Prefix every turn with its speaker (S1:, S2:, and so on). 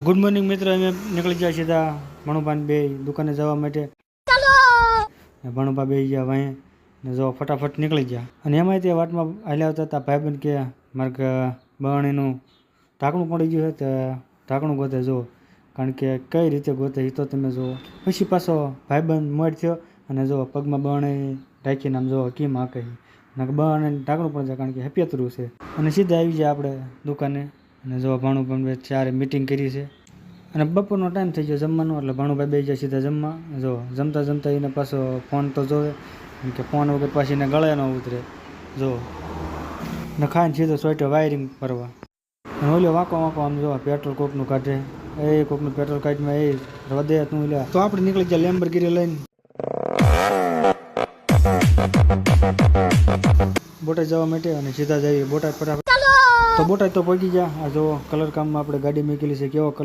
S1: Good morning મિત્રો, અમે નીકળી ગયા સીધા ભણુભાઈ બે દુકાને જવા માટે. ભણુભા બે ગયા વાંહે ને જો ફટાફટ નીકળી ગયા. અને એમાંય તે વાટમાં હાલ્યા આવતા હતા ભાઈબંધ કે મારે બરણીનું ઢાંકણું પડી ગયું છે તો ઢાંકણું ગોતે જુઓ, કારણ કે કઈ રીતે ગોતે એ તો તમે જુઓ. પછી પાછો ભાઈબંધ મોડ થયો અને જો પગમાં બરણી ઢાંકીને આમ જુઓ કેમ હાંકે બરણી ઢાંકણું પણ જાય, કારણ કે હેપિયતરું છે. અને સીધા આવી જાય આપણે દુકાને. અને જો ભાણુભાઈ ચારે મીટિંગ કરી છે અને બપોરનો ટાઈમ થઈ ગયો જમવાનો, એટલે ભાણુભાઈ બે જાય સીધા જમવા. જો જમતા જમતા એને પાછો ફોન તો જોવે, કેમ કે ફોન વગર પાછી એને ગળે ન ઉતરે. જો ને ખાઈને સીધો સોટ્યો વાયરિંગ કરવા. અને ઓલો વાંકો વાંકો આમ જો પેટ્રોલ કોકનું કાઢે, એ કોકનું પેટ્રોલ કાઢમાં એ વધે તું લે. તો આપણે નીકળી ગયા લેમ્બોર્ગિની લઈને બોટાદ જવા માટે. અને સીધા જઈએ બોટાદ ફટાફટ. તો બોટાદ તો પહોંચી ગયા. આ જો કલર કામમાં આપણે ગાડી મૂકેલી છે, કેવો કલર